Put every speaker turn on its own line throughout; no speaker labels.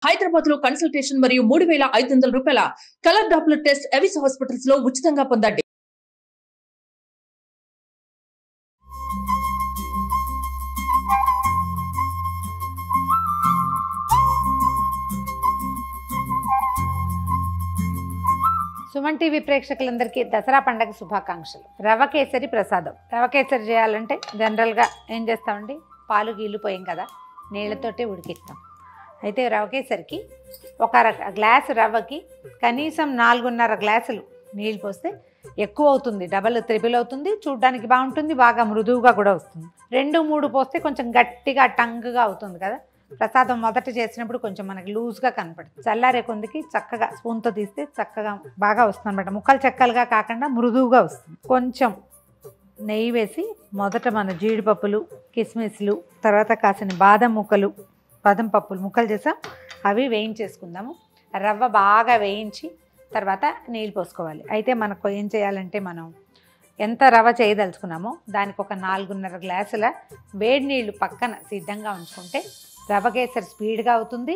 హైదరాబాద్ లో కన్సల్టేషన్ మరియు 3500 రూపాయల colour Doppler test Avis hospitals లో ఉచితంగా పొందండి.
సుమన్ టీవీ ప్రేక్షకులందరికీ దసరా పండగ శుభాకాంక్షలు. రవ్వ కేసరి ప్రసాదం. రవ్వ కేసరి చేయాలంటే జనరల్గా ఏం చేస్తామండి, పాలు గీళ్ళు పోయాం కదా, నీళ్ళతోటి ఉడికిస్తాం. అయితే రవ్వ కేసరికి ఒక గ్లాసు రవ్వకి కనీసం 4.5 గ్లాసులు నీళ్ళు పోస్తే ఎక్కువ అవుతుంది, డబల్ త్రిబుల్ అవుతుంది, చూడ్డానికి బాగుంటుంది, బాగా మృదువుగా కూడా వస్తుంది. 2-3 పోస్తే కొంచెం గట్టిగా టంగ్గా అవుతుంది కదా. ప్రసాదం మొదట చేసినప్పుడు కొంచెం మనకి లూజ్గా కనపడుతుంది. చల్లారే కొందికి చక్కగా స్పూన్తో తీస్తే చక్కగా బాగా వస్తుంది అనమాట. ముక్కలు చెక్కలుగా కాకుండా మృదువుగా వస్తుంది. కొంచెం నెయ్యి వేసి మొదట మన జీడిపప్పులు, కిస్మిస్లు, తర్వాత కాసిన బాదం పప్పులు ముక్కలు చేసాం, అవి వేయించేసుకుందాము. రవ్వ బాగా వేయించి తర్వాత నీళ్ళు పోసుకోవాలి. అయితే మనకు ఏం చేయాలంటే, మనం ఎంత రవ్వ చేయదలుచుకున్నామో దానికి ఒక 4.5 గ్లాసుల వేడి నీళ్ళు పక్కన సిద్ధంగా ఉంచుకుంటే రవ్వ కేసరి స్పీడ్గా అవుతుంది,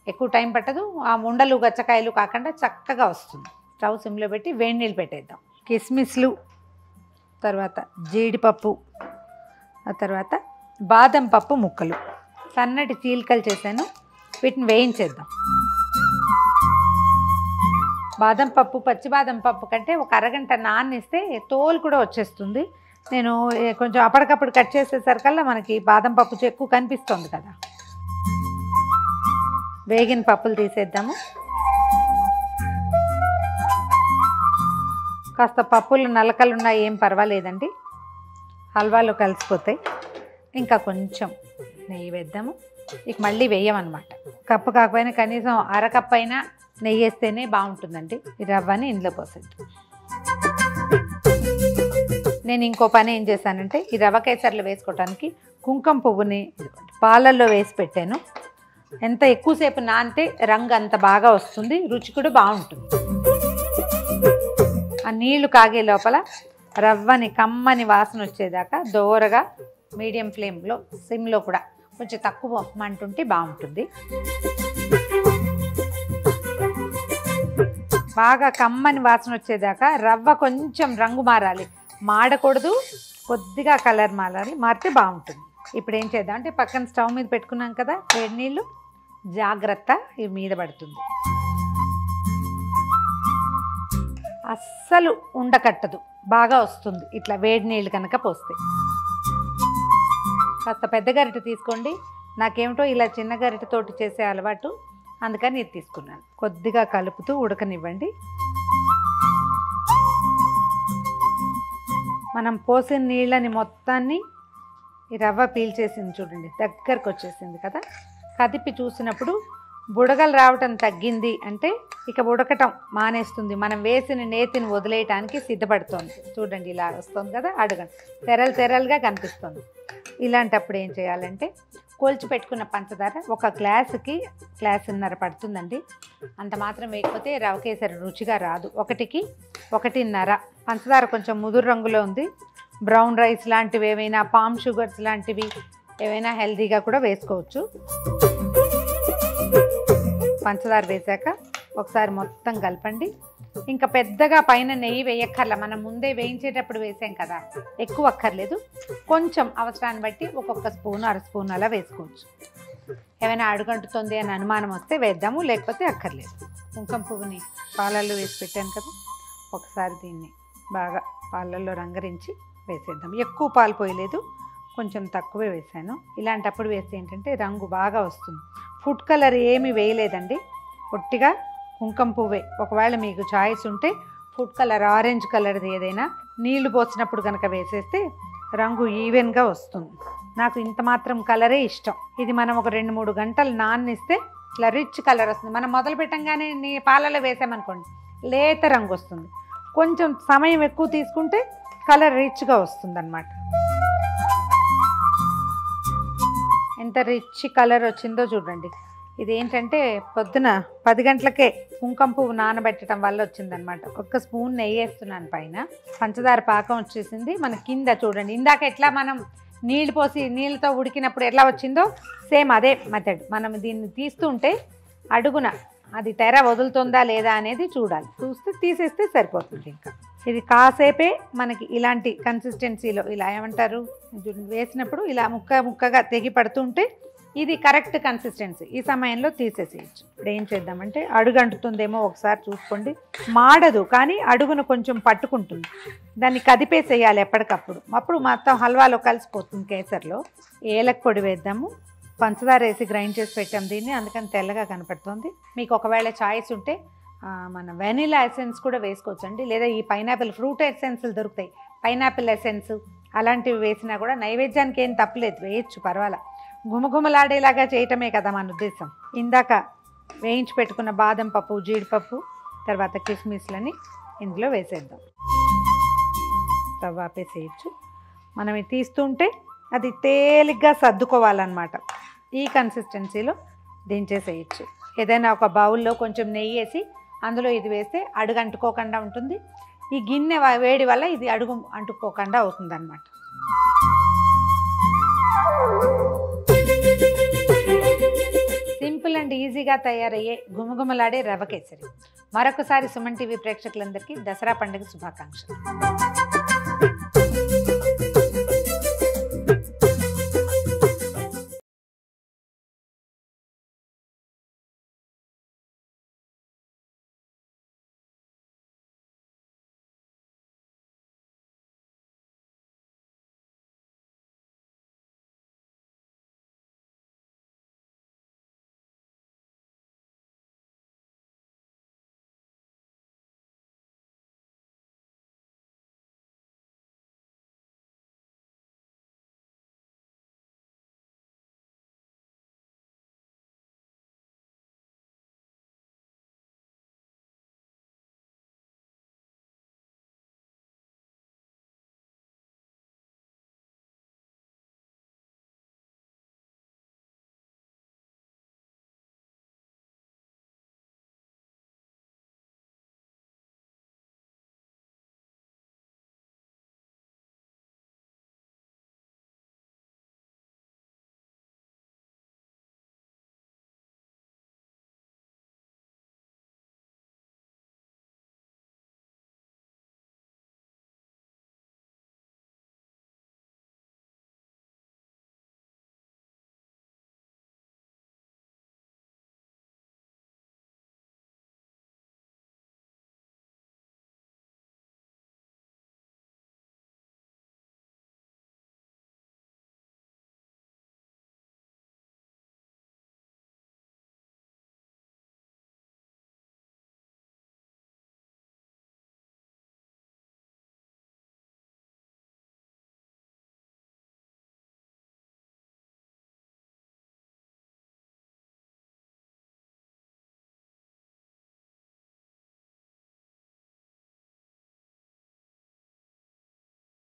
ఎక్కువ టైం పట్టదు, ఆ ఉండలు గచ్చకాయలు కాకుండా చక్కగా వస్తుంది. స్టవ్ సిమ్లో పెట్టి వేడి నీళ్ళు పెట్టేద్దాం. కిస్మిస్లు, తర్వాత జీడిపప్పు, ఆ తర్వాత బాదం పప్పు ముక్కలు సన్నటి చీలికలు చేశాను, వీటిని వేయించేద్దాం. బాదం పప్పు, పచ్చి బాదం పప్పు కంటే ఒక అరగంట నానేస్తే తోలు కూడా వచ్చేస్తుంది. నేను కొంచెం అప్పటికప్పుడు కట్ చేసేసరికల్లా మనకి బాదం పప్పు ఎక్కువ కనిపిస్తుంది కదా. వేగిన పప్పులు తీసేద్దాము. కాస్త పప్పులు నలకలు ఉన్నాయి, ఏం పర్వాలేదండి, హల్వాలో కలిసిపోతాయి. ఇంకా కొంచెం నెయ్యి వేద్దాము. ఇక మళ్ళీ వేయమన్నమాట. కప్పు కాకపోయినా కనీసం అరకప్పు అయినా నెయ్యి వేస్తేనే బాగుంటుందండి. ఈ రవ్వని ఇందులో పోసేద్దాం. నేను ఇంకో పని ఏం చేశానంటే, ఈ రవ్వ కేసర్లు వేసుకోవడానికి కుంకుమ పువ్వుని పాలల్లో వేసి పెట్టాను. ఎంత ఎక్కువసేపు నానితే రంగు అంత బాగా వస్తుంది, రుచి కూడా బాగుంటుంది. ఆ నీళ్లు కాగే లోపల రవ్వని కమ్మని వాసన వచ్చేదాకా దోరగా మీడియం ఫ్లేమ్లో, సిమ్లో కూడా కొంచెం తక్కువ మంటుంటే బాగుంటుంది. బాగా కమ్మని వాసన వచ్చేదాకా రవ్వ కొంచెం రంగు మారాలి, మాడకూడదు, కొద్దిగా కలర్ మారితే బాగుంటుంది. ఇప్పుడు ఏం చేద్దాం అంటే, పక్కన స్టవ్ మీద పెట్టుకున్నాం కదా వేడి నీళ్ళు, జాగ్రత్త ఇవి మీద పడుతుంది. అస్సలు ఉండకట్టదు, బాగా వస్తుంది ఇట్లా వేడి నీళ్ళు కనుక పోస్తే. కాస్త పెద్ద గరిటె తీసుకోండి. నాకేమిటో ఇలా చిన్న గరిటెతోటి చేసే అలవాటు, అందుకని ఇది తీసుకున్నాను. కొద్దిగా కలుపుతూ ఉడకనివ్వండి. మనం పోసిన నీళ్ళని మొత్తాన్ని ఈ రవ్వ పీల్చేసింది చూడండి, దగ్గరకు వచ్చేసింది కదా. కదిపి చూసినప్పుడు బుడగలు రావటం తగ్గింది అంటే ఇక ఉడకటం మానేస్తుంది, మనం వేసిన నేతిని వదిలేయటానికి సిద్ధపడుతోంది. చూడండి ఇలా వస్తుంది కదా, అడగండి, తెరలుగా కనిపిస్తుంది. ఇలాంటప్పుడు ఏం చేయాలంటే, కోల్చి పెట్టుకున్న పంచదార ఒక గ్లాసుకి 1.5 పడుతుందండి. అంత మాత్రం వేయకపోతే రవ్వ కేసరి రుచిగా రాదు. 1కి 1.5 పంచదార కొంచెం ముదురు రంగులో ఉంది. బ్రౌన్ రైస్ లాంటివి ఏవైనా, పామ్ షుగర్స్ లాంటివి ఏవైనా హెల్తీగా కూడా వేసుకోవచ్చు. పంచదార వేసాక ఒకసారి మొత్తం కలపండి. ఇంకా పెద్దగా పైన నెయ్యి వేయక్కర్లా, మనం ముందే వేయించేటప్పుడు వేసాం కదా, ఎక్కువ అక్కర్లేదు. కొంచెం అవసరాన్ని బట్టి ఒక్కొక్క స్పూను, 1/2 స్పూన్ అలా వేసుకోవచ్చు. ఏమైనా అడుగంటుతుంది అని అనుమానం వస్తే వేద్దాము, లేకపోతే అక్కర్లేదు. కుంకుమ పువ్వుని పాలల్లో వేసి పెట్టాను కదా, ఒకసారి దీన్ని బాగా పాలల్లో రంగరించి వేసేద్దాం. ఎక్కువ పాలు పోయలేదు, కొంచెం తక్కువే వేసాను. ఇలాంటప్పుడు వేస్తే ఏంటంటే రంగు బాగా వస్తుంది. ఫుడ్ కలర్ ఏమీ వేయలేదండి, పొట్టిగా కుంకుమ పువ్వే. ఒకవేళ మీకు చాయిస్ ఉంటే ఫుడ్ కలర్, ఆరెంజ్ కలర్ది ఏదైనా నీళ్లు పోసినప్పుడు కనుక వేసేస్తే రంగు ఈవెన్గా వస్తుంది. నాకు ఇంత మాత్రం కలరే ఇష్టం. ఇది మనం ఒక 2-3 గంటలు నానిస్తే ఇట్లా రిచ్ కలర్ వస్తుంది. మనం మొదలు పెట్టంగానే పాలలో వేసామనుకోండి లేత రంగు వస్తుంది. కొంచెం సమయం ఎక్కువ తీసుకుంటే కలర్ రిచ్గా వస్తుంది అన్నమాట. ఎంత రిచ్ కలర్ వచ్చిందో చూడండి. ఇదేంటంటే పొద్దున 10 గంటలకే కుంకుమ పువ్వు నానబెట్టడం వల్ల వచ్చిందనమాట. 1 స్పూన్ నెయ్యి వేస్తున్నాను పైన. పంచదార పాకం వచ్చేసింది మన కింద చూడండి. ఇందాక ఎట్లా మనం నీళ్ళు పోసి నీళ్ళతో ఉడికినప్పుడు ఎట్లా వచ్చిందో సేమ్ అదే మెథడ్. మనం దీన్ని తీస్తుంటే అడుగున అది తెర వదులుతుందా లేదా అనేది చూడాలి. చూస్తే తీసేస్తే సరిపోతుంది. ఇంకా ఇది కాసేపే మనకి ఇలాంటి కన్సిస్టెన్సీలో ఇలా ఏమంటారు వేసినప్పుడు ఇలా ముక్కగా తెగి పడుతుంటే ఇది కరెక్ట్ కన్సిస్టెన్సీ. ఈ సమయంలో తీసేసేయచ్చు. ఇప్పుడు ఏం చేద్దామంటే అడుగు అంటుతుందేమో ఒకసారి చూసుకోండి. మాడదు కానీ అడుగును కొంచెం పట్టుకుంటుంది. దాన్ని కదిపేసేయాలి ఎప్పటికప్పుడు. అప్పుడు మొత్తం హల్వాలో కలిసిపోతుంది. కేసర్లో ఏలక పొడి వేద్దాము. పంచదార వేసి గ్రైండ్ చేసి పెట్టాం దీన్ని, అందుకని తెల్లగా కనపడుతుంది. మీకు ఒకవేళ చాయిస్ ఉంటే మన వెనిలా ఎసెన్స్ కూడా వేసుకోవచ్చండి. లేదా ఈ పైనాపిల్ ఫ్రూట్ ఎసెన్స్లు దొరుకుతాయి, పైనాపిల్ ఎసెన్స్ అలాంటివి వేసినా కూడా నైవేద్యానికి ఏం తప్పలేదు, వేయచ్చు, పర్వాలా. గుమగుమలాడేలాగా చేయటమే కదా మన ఉద్దేశం. ఇందాక వేయించి పెట్టుకున్న బాదం పప్పు, జీడిపప్పు, తర్వాత కిస్మిస్లని ఇందులో వేసేద్దాం. స్టవ్ ఆపేసేయచ్చు. మనం ఇది తీస్తుంటే అది తేలిగ్గా సర్దుకోవాలన్నమాట. ఈ కన్సిస్టెన్సీలో దించేసేయచ్చు. ఏదైనా ఒక బౌల్లో కొంచెం నెయ్యి వేసి అందులో ఇది వేస్తే అడుగు అంటుకోకుండా ఉంటుంది. ఈ గిన్నె వేడి వల్ల ఇది అడుగు అంటుకోకుండా అవుతుంది అన్నమాట. సింపుల్ అండ్ ఈజీగా తయారయ్యే గుమగుమలాడే రవ కేసరి. మరొకసారి సుమన్ టీవీ ప్రేక్షకులందరికీ దసరా పండుగ శుభాకాంక్షలు.